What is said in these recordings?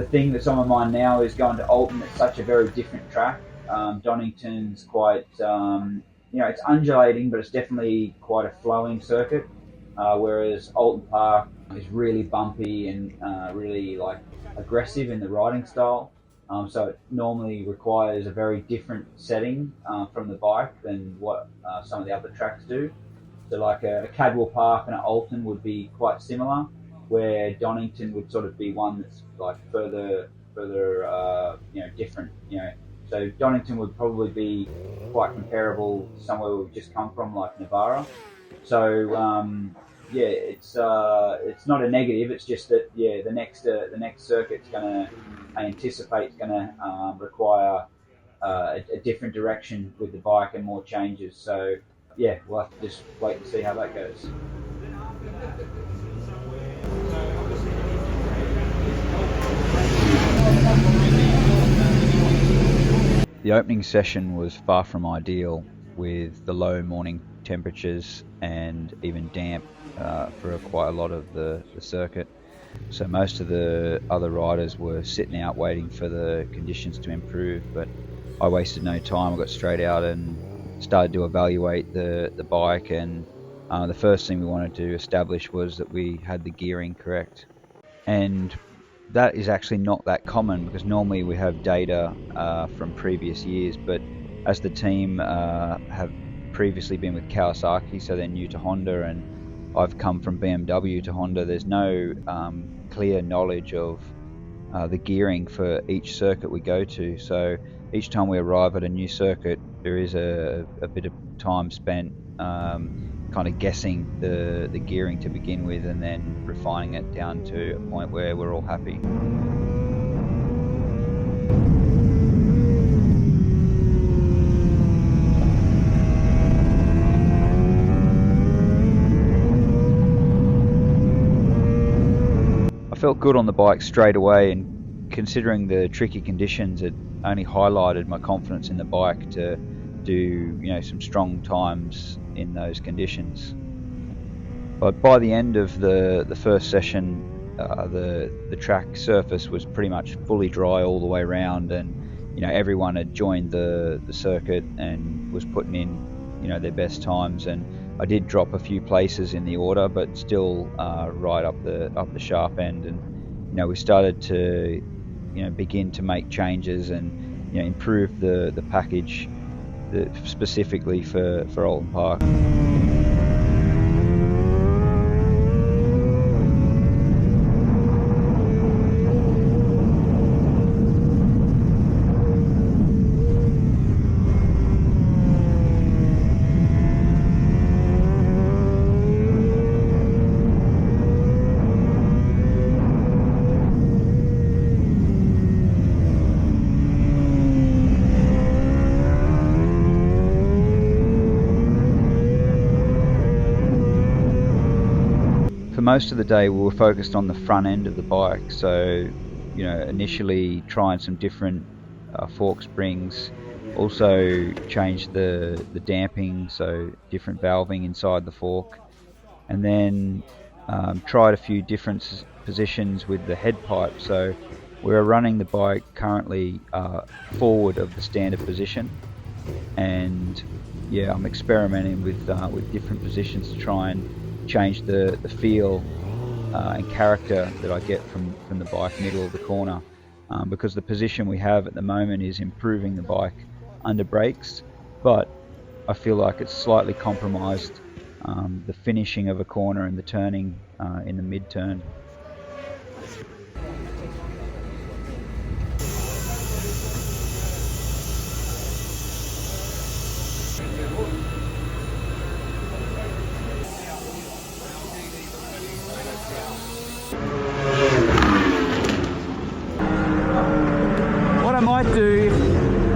the thing that's on my mind now is going to Oulton. It's such a very different track. Donington's quite, it's undulating, but it's definitely quite a flowing circuit. Whereas Oulton Park is really bumpy and really like aggressive in the riding style. So it normally requires a very different setting from the bike than what some of the other tracks do. So like a Cadwell Park and an Oulton would be quite similar, where Donington would sort of be one that's like further, different. So Donington would probably be quite comparable to somewhere we've just come from, like Navarra. So it's not a negative. It's just that the next circuit's gonna, I anticipate, is gonna require a different direction with the bike and more changes. So we'll have to just wait and see how that goes. The opening session was far from ideal, with the low morning temperatures and even damp for quite a lot of the circuit. So most of the other riders were sitting out waiting for the conditions to improve, but I wasted no time. I got straight out and started to evaluate the bike, and the first thing we wanted to establish was that we had the gearing correct. And that is actually not that common, because normally we have data from previous years, but as the team have previously been with Kawasaki, so they're new to Honda, and I've come from BMW to Honda, there's no clear knowledge of the gearing for each circuit we go to. So each time we arrive at a new circuit, there is a bit of time spent kind of guessing the gearing to begin with, and then refining it down to a point where we're all happy. I felt good on the bike straight away, and considering the tricky conditions, it only highlighted my confidence in the bike to do some strong times in those conditions. But by the end of the first session, the track surface was pretty much fully dry all the way around, and everyone had joined the circuit and was putting in their best times. And I did drop a few places in the order, but still right up the sharp end. And we started to begin to make changes and improve the package specifically for Oulton Park. For most of the day we were focused on the front end of the bike, so initially trying some different fork springs, also changed the damping, so different valving inside the fork, and then tried a few different positions with the head pipe. So we're running the bike currently forward of the standard position, and I'm experimenting with different positions to try and change the feel and character that I get from the bike middle of the corner, because the position we have at the moment is improving the bike under brakes, but I feel like it's slightly compromised the finishing of a corner and the turning in the mid-turn. What I might do,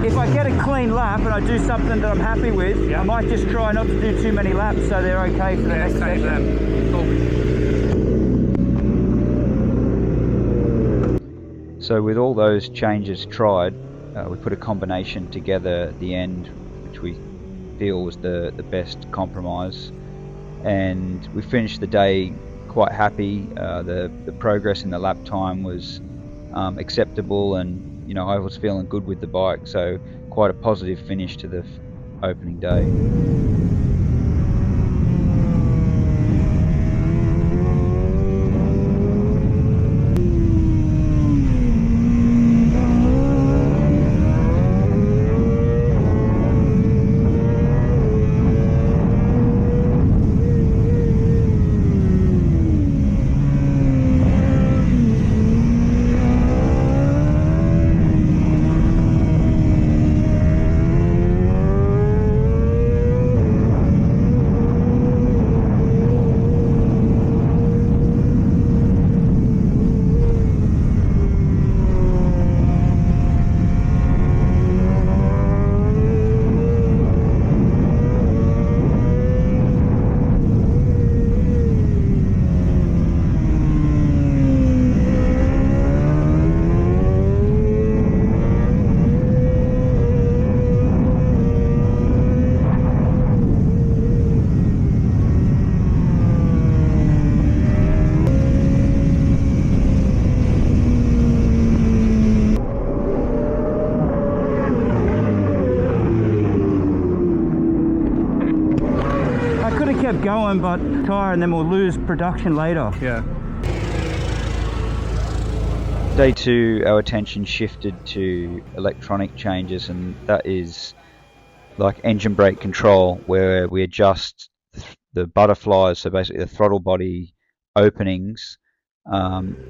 if I get a clean lap and I do something that I'm happy with, I might just try not to do too many laps so they're okay for the next session. Cool. So with all those changes tried, we put a combination together at the end which we feel was the best compromise, and we finished the day quite happy. The progress in the lap time was acceptable, and I was feeling good with the bike, so quite a positive finish to the opening day. Kept going, but tire, and then we'll lose production later. Yeah. Day 2, our attention shifted to electronic changes, and that is like engine brake control, where we adjust the butterflies, so basically the throttle body openings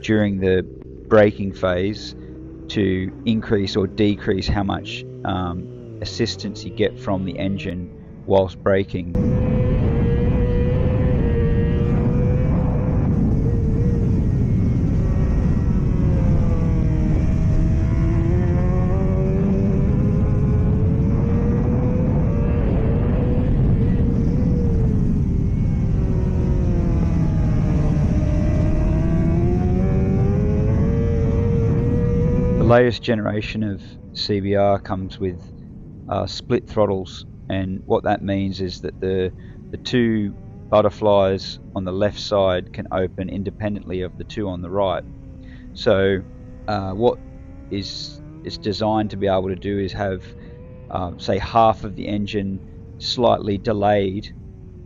during the braking phase to increase or decrease how much assistance you get from the engine whilst braking. The latest generation of CBR comes with split throttles, and what that means is that the two butterflies on the left side can open independently of the two on the right. So what is designed to be able to do is have say half of the engine slightly delayed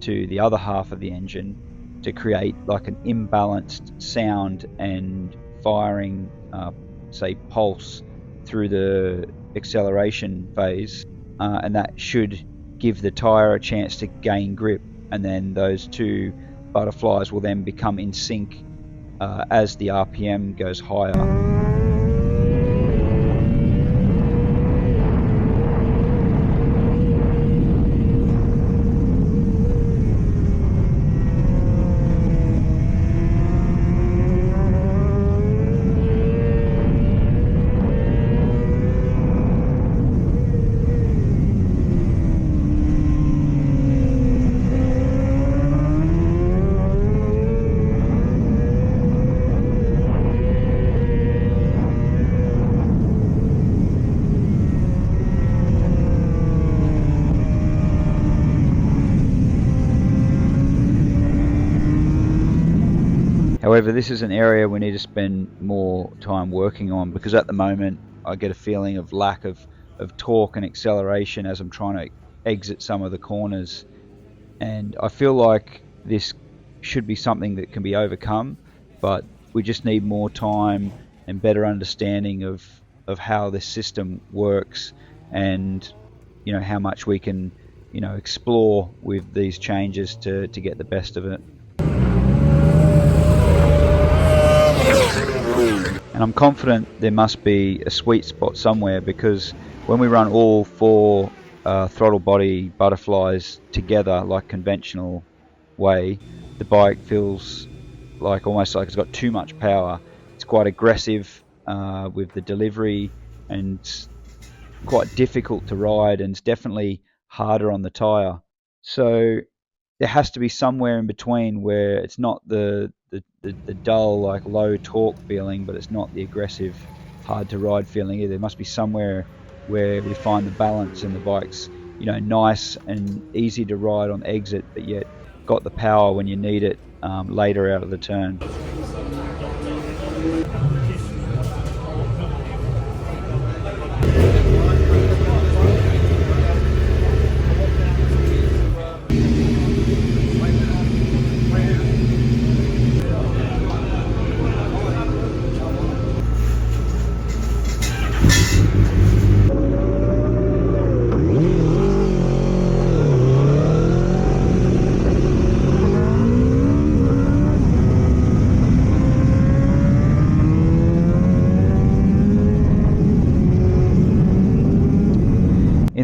to the other half of the engine to create like an imbalanced sound and firing say pulse through the acceleration phase, and that should give the tyre a chance to gain grip, and then those two butterflies will then become in sync as the RPM goes higher. However, this is an area we need to spend more time working on, because at the moment I get a feeling of lack of torque and acceleration as I'm trying to exit some of the corners, and I feel like this should be something that can be overcome, but we just need more time and better understanding of how this system works, and how much we can explore with these changes to get the best of it. And I'm confident there must be a sweet spot somewhere, because when we run all four throttle body butterflies together like conventional way, the bike feels like almost like it's got too much power. It's quite aggressive with the delivery, and it's quite difficult to ride, and it's definitely harder on the tyre. So there has to be somewhere in between where it's not the dull, like low torque feeling, but it's not the aggressive, hard to ride feeling either. There must be somewhere where we find the balance, and the bike's nice and easy to ride on exit, but yet got the power when you need it later out of the turn.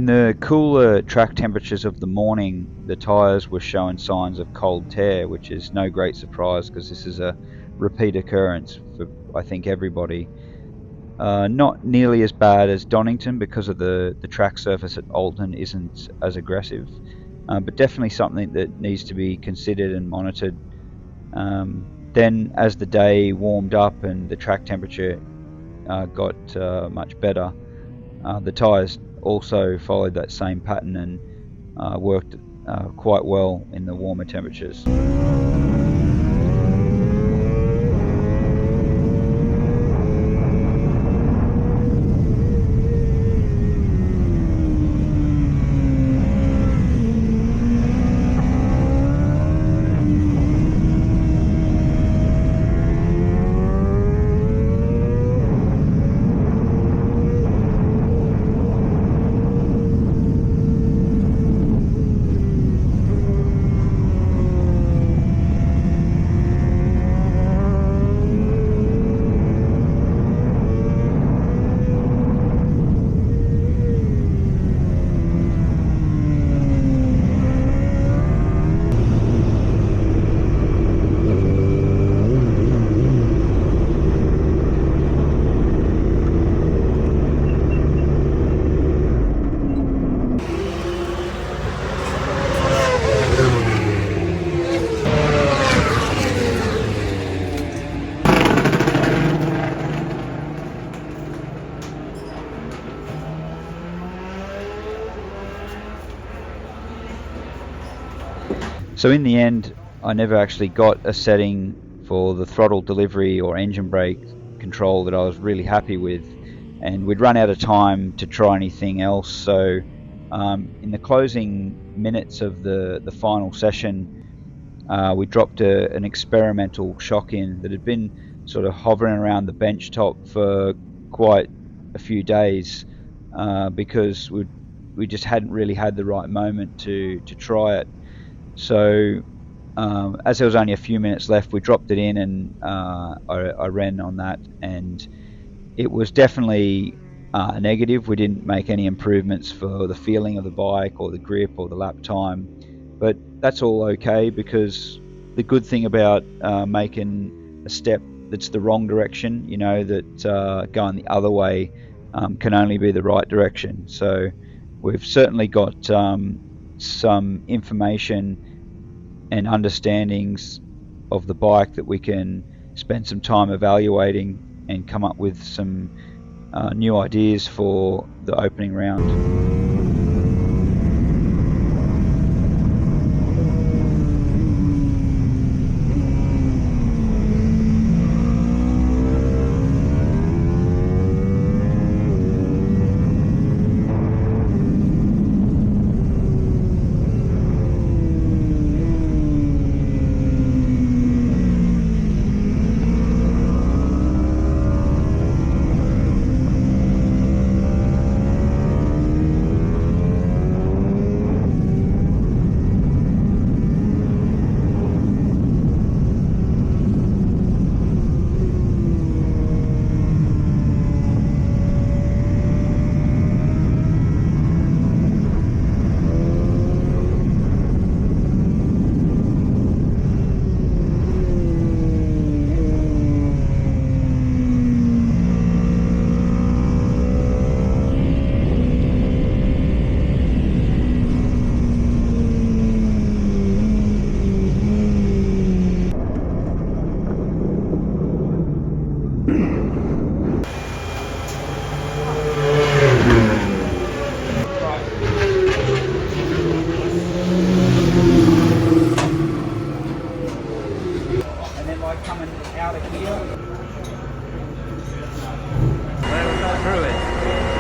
In the cooler track temperatures of the morning, the tyres were showing signs of cold tear, which is no great surprise because this is a repeat occurrence for, I think, everybody. Not nearly as bad as Donington because of the track surface at Oulton isn't as aggressive, but definitely something that needs to be considered and monitored. Then as the day warmed up and the track temperature got much better, the tyres also followed that same pattern and worked quite well in the warmer temperatures. So in the end, I never actually got a setting for the throttle delivery or engine brake control that I was really happy with, and we'd run out of time to try anything else. So in the closing minutes of the final session, we dropped an experimental shock in that had been sort of hovering around the bench top for quite a few days because we just hadn't really had the right moment to try it. So as there was only a few minutes left, we dropped it in and I ran on that, and it was definitely a negative. We didn't make any improvements for the feeling of the bike or the grip or the lap time, but that's all okay, because the good thing about making a step that's the wrong direction, you know, that going the other way can only be the right direction. So we've certainly got some information and understandings of the bike that we can spend some time evaluating and come up with some new ideas for the opening round.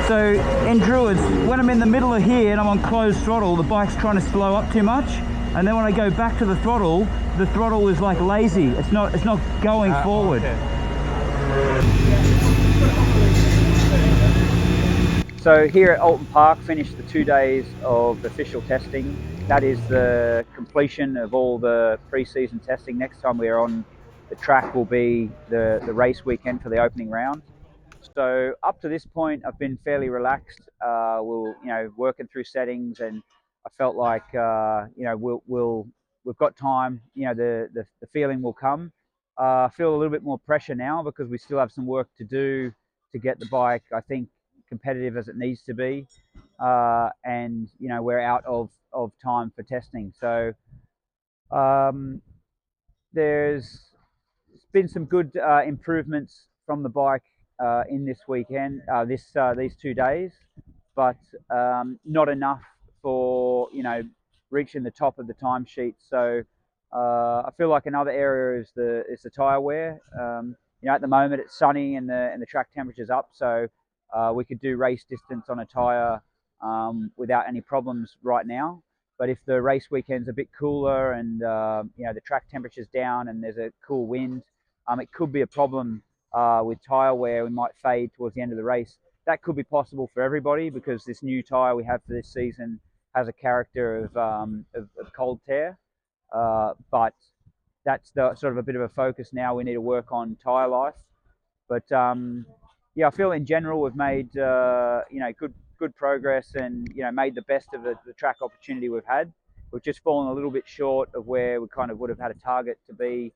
So in Druids, when I'm in the middle of here and I'm on closed throttle, the bike's trying to slow up too much, and then when I go back to the throttle is like lazy. It's not going forward. Okay. So here at Oulton Park, finished the 2 days of official testing. That is the completion of all the pre-season testing. Next time we are on the track will be the race weekend for the opening round. So up to this point, I've been fairly relaxed. Working through settings, and I felt like we've got time. The feeling will come. I feel a little bit more pressure now because we still have some work to do to get the bike, I think, competitive as it needs to be. And we're out of time for testing. So um, there's been some good improvements from the bike in this weekend, these 2 days, but not enough for reaching the top of the timesheet. So I feel like another area is the tyre wear. At the moment it's sunny and the track temperature's up, so we could do race distance on a tyre without any problems right now. But if the race weekend's a bit cooler and the track temperature's down and there's a cool wind, it could be a problem with tyre wear. We might fade towards the end of the race. That could be possible for everybody because this new tyre we have for this season has a character of cold tear. But that's the sort of a bit of a focus now. We need to work on tyre life. But I feel in general we've made good progress and made the best of the track opportunity we've had. We've just fallen a little bit short of where we kind of would have had a target to be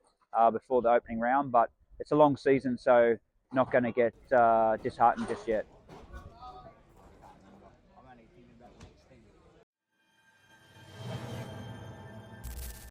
before the opening round, but it's a long season, so not going to get disheartened just yet.